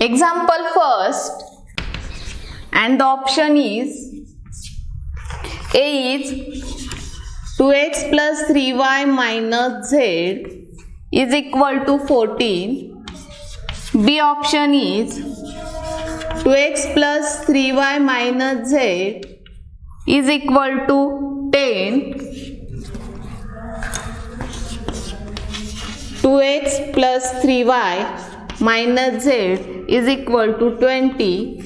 Example first, and the option is A is 2x plus 3y minus z is equal to 14. B option is 2x plus 3y minus z is equal to 10. 2x plus 3y minus z is equal to 20.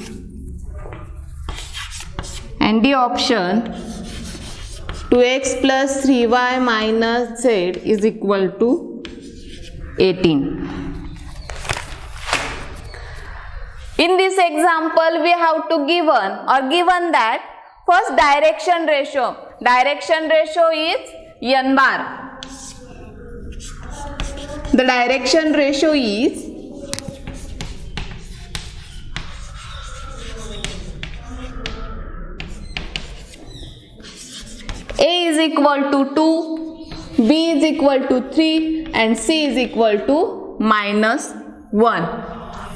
And the option 2x plus 3y minus z is equal to 18. In this example, we have to given that first direction ratio. Direction ratio is n bar. The direction ratio is A is equal to 2, B is equal to 3 and C is equal to minus 1.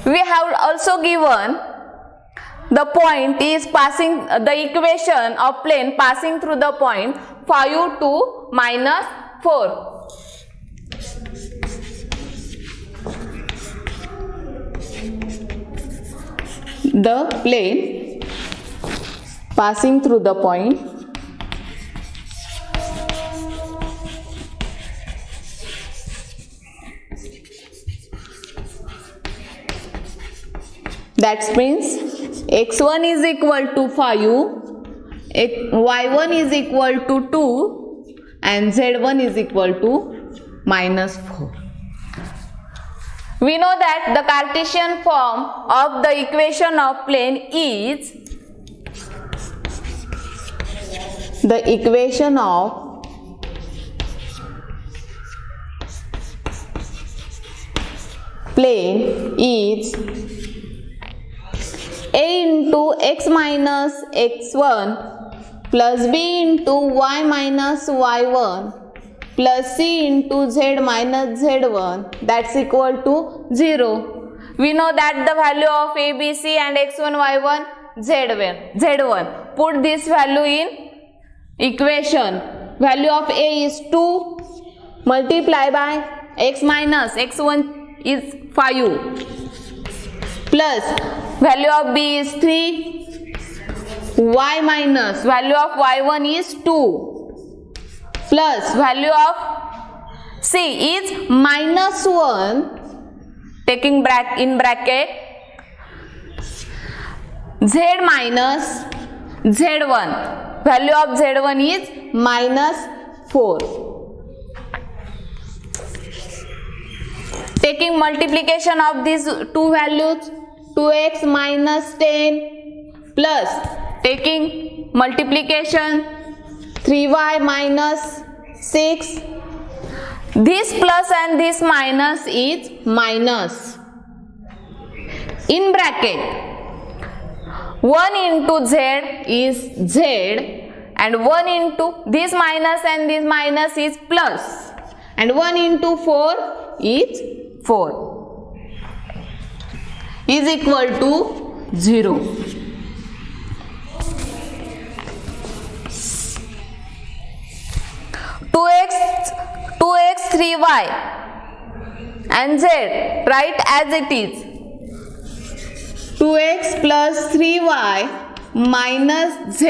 We have also given the point is passing, the equation of plane passing through the point 5 to minus 4. The plane passing through the point that means x1 is equal to 5, y1 is equal to 2 and z1 is equal to minus 4. We know that the Cartesian form of the equation of plane is the equation of plane is A into x minus x1 plus b into y minus y1 plus c into z minus z1, that's equal to 0. We know that the value of a, b, c and x1, y1, z1. Put this value in equation. Value of a is 2 multiply by x minus x1 is 5 plus value of b is 3, y minus value of y1 is 2 plus value of c is minus 1, taking in bracket z minus z1, value of z1 is minus 4. Taking multiplication of these two values, 2x minus 10 plus taking multiplication 3y minus 6. This plus and this minus is minus. In bracket 1 into z is z and 1 into this minus and this minus is plus and 1 into 4 is 4 is equal to 0. Two x 3y and z write as it is 2x plus 3y minus z.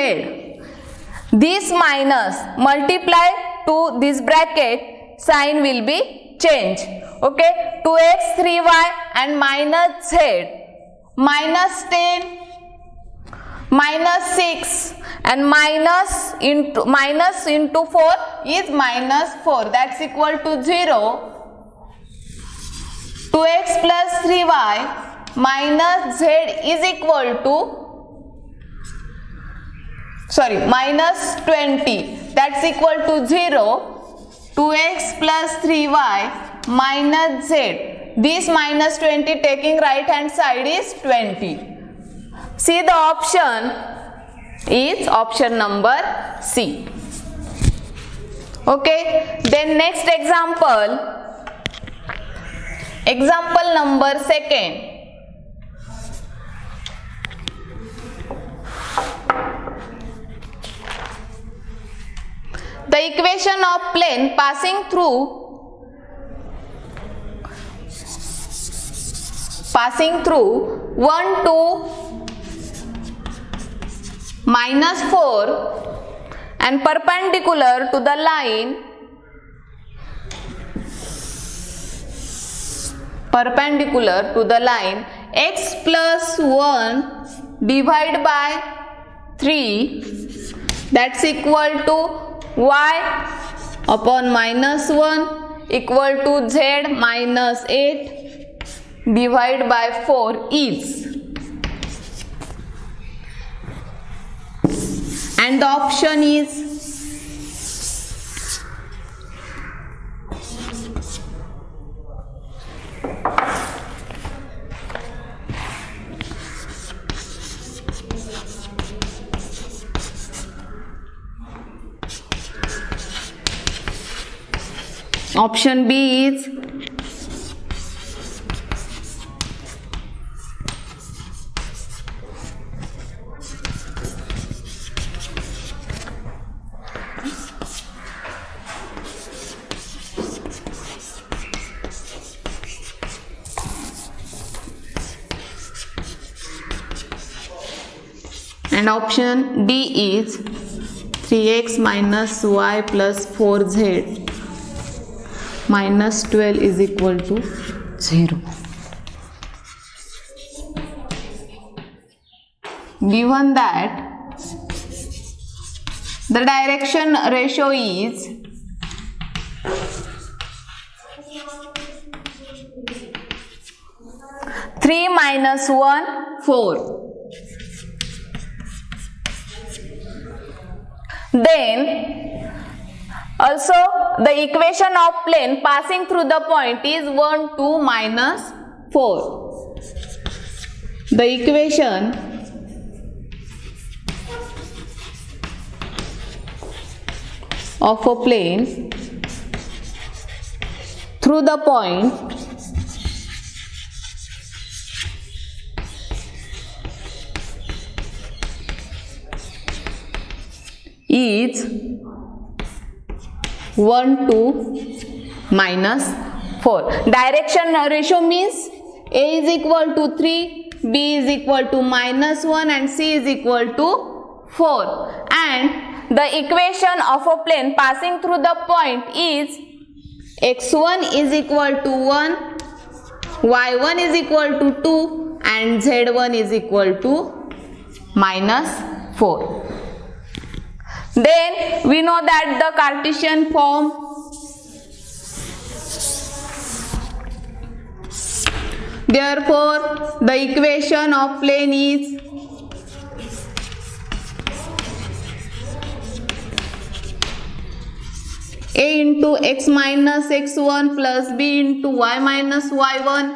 This minus multiply to this bracket, sign will be changed. Okay, 2x 3y and minus z, minus 10 minus 6 and minus into 4 is minus 4, that's equal to 0. 2x plus 3y minus z is equal to minus 20, that's equal to 0. 2x plus 3y minus z, this minus 20 taking right hand side is 20. See, the option is option number C. Okay, then next example number 2. the equation of plane passing through (1 to -4) and perpendicular to the line x plus 1 divided by 3, that's equal to y upon -1 equal to z minus 8 divided by 4 is, and the option is option B is and option D is 3x minus y plus 4z minus 12 is equal to 0. Given that the direction ratio is 3 minus 1, 4. Then also the equation of plane passing through the point is 1, 2, minus 4. The equation of a plane through the point is 1, 2, minus 4. Direction ratio means A is equal to 3, B is equal to minus 1 and C is equal to 4. And the equation of a plane passing through the point is x1 is equal to 1, y1 is equal to 2 and z1 is equal to minus 4. Then we know that the Cartesian form therefore the equation of plane is A into x minus x1 plus B into y minus y1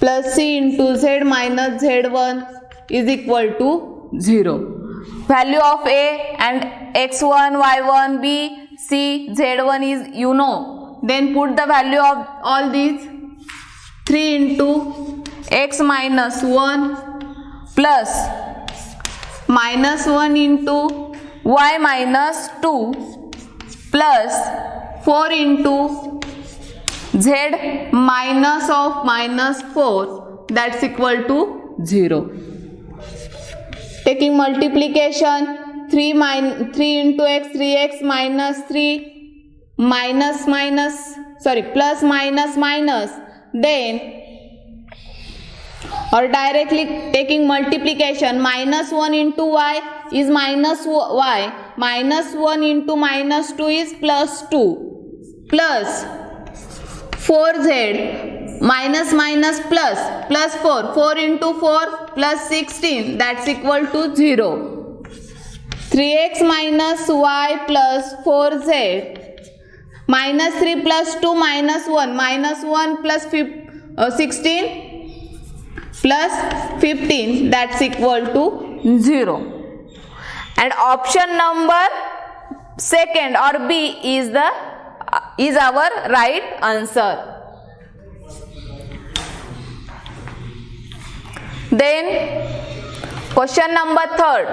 plus C into z minus z1 is equal to 0. Value of A and x1, y1, B, C, z1 is you know. Then put the value of all these. 3 into x minus 1 plus minus 1 into y minus 2 plus 4 into z minus of minus 4, that's equal to 0. Taking multiplication, 3 into x, 3x minus 3 plus minus minus, then or directly taking multiplication, minus 1 into y is minus y, minus 1 into minus 2 is plus 2 plus 4z minus minus plus 4 into 4 plus 16, that's equal to 0. 3x minus y plus 4z minus 3 plus 2 minus 1 plus 16 plus 15, that's equal to 0. And option number second or B is our right answer. Then question number third.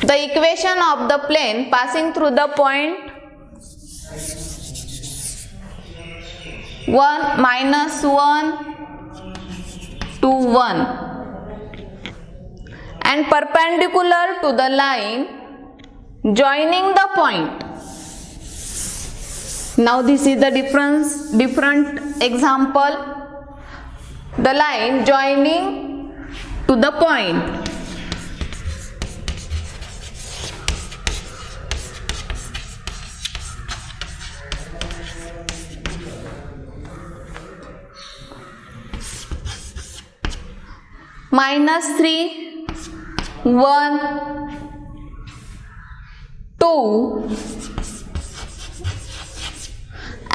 the equation of the plane passing through the point 1 minus 1 to 1 and perpendicular to the line joining the point. Now this is the different example. The line joining to the point. -3, 1, 2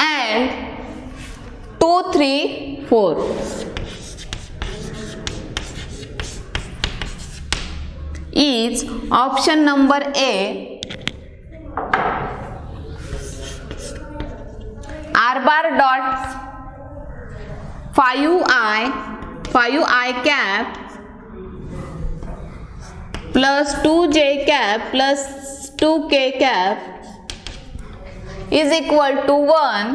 and 2, 3, 4 is option number A. R bar dot 5i cap plus 2j cap plus 2k cap is equal to 1.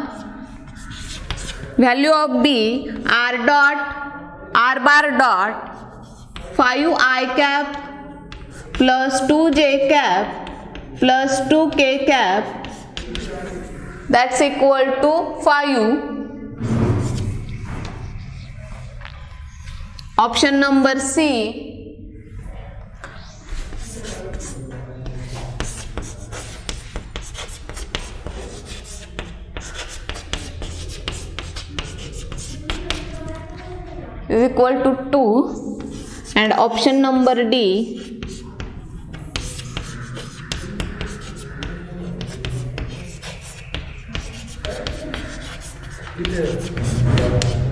Value of B, R bar dot 5i cap plus 2j cap plus 2k cap, that's equal to 5. Option number C. Is equal to 2 and option number D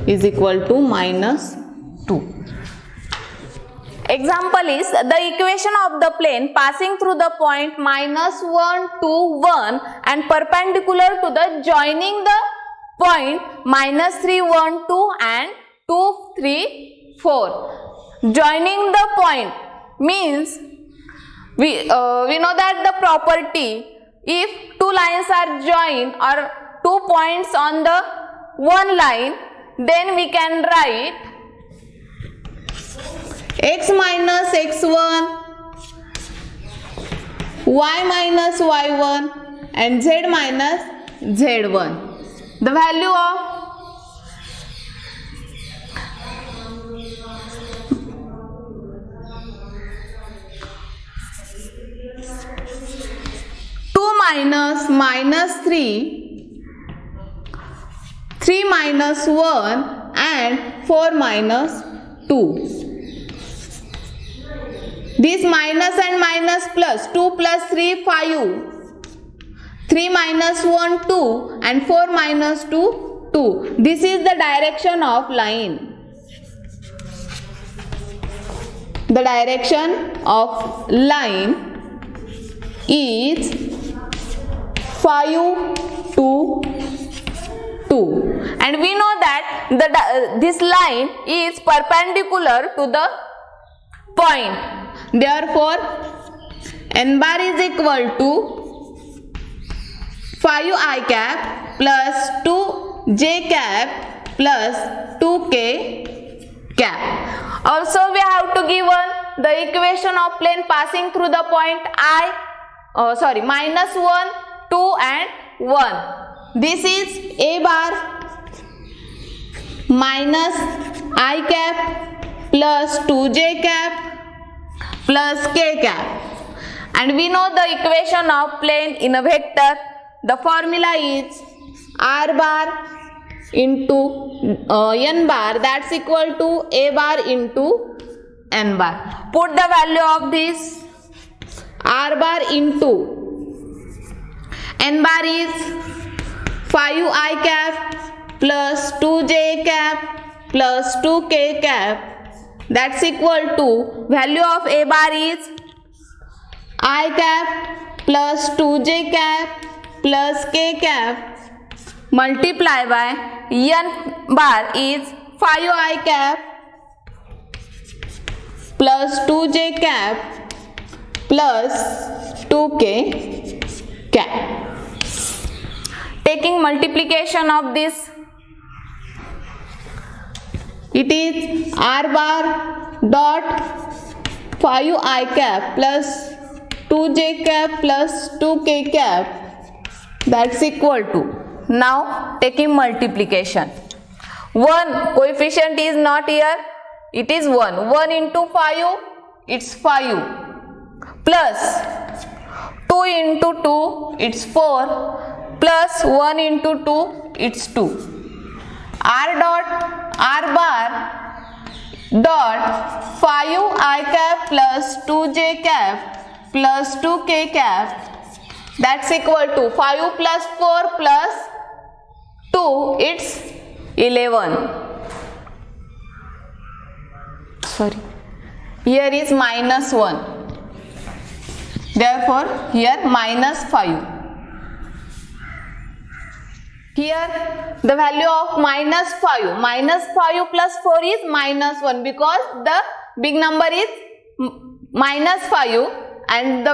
is equal to -2. Example is the equation of the plane passing through the point -1 to 1 and perpendicular to the joining the point -3, 1, 2 and 2, 3, 4. Joining the point means we know that the property, if two lines are joined or 2 points on the one line, then we can write x minus x1, y minus y1 and z minus z1. The value of -3, 3 minus 1 and 4 minus 2. This minus and minus plus 2 plus 3, 5. 3 minus 1, 2 and 4 minus 2, 2. This is the direction of line. The direction of line is 5 to 2 and we know that this line is perpendicular to the point. Therefore n bar is equal to 5i cap plus 2j cap plus 2k cap. Also we have to given the equation of plane passing through the point -1, 2 and 1. This is A bar minus I cap plus 2j cap plus k cap. And we know the equation of plane in a vector. The formula is R bar into n bar, that's equal to A bar into n bar. Put the value of this. R bar into n bar is 5i cap plus 2j cap plus 2k cap, that's equal to value of A bar is I cap plus 2j cap plus k cap multiply by n bar is 5i cap plus 2j cap plus 2k cap. Taking multiplication of this, it is r bar dot 5I cap plus 2j cap plus 2k cap, that's equal to, now taking multiplication, 1 coefficient is not here, it is 1, 1 into 5, it's 5, plus 2 into 2, it's 4, plus 1 into 2, it's 2. R bar dot 5I cap plus 2j cap plus 2k cap, that's equal to 5 plus 4 plus 2, it's 11. Sorry, here is minus 1, therefore here minus 5. Here the value of minus 5 plus 4 is minus 1, because the big number is minus 5 and the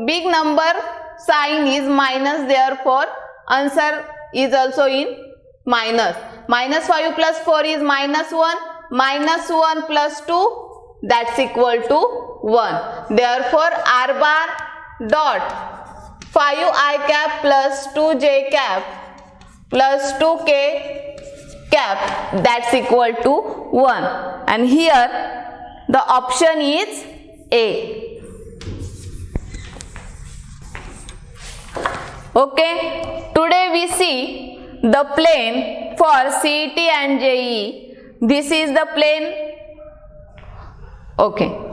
big number sign is minus, therefore answer is also in minus. Minus 5 plus 4 is minus 1, minus 1 plus 2, that's equal to 1. Therefore r bar dot 5I cap plus 2j cap plus 2k cap, that's equal to 1, and here the option is A. Okay, today we see the plane for CET and JEE. This is the plane. Okay.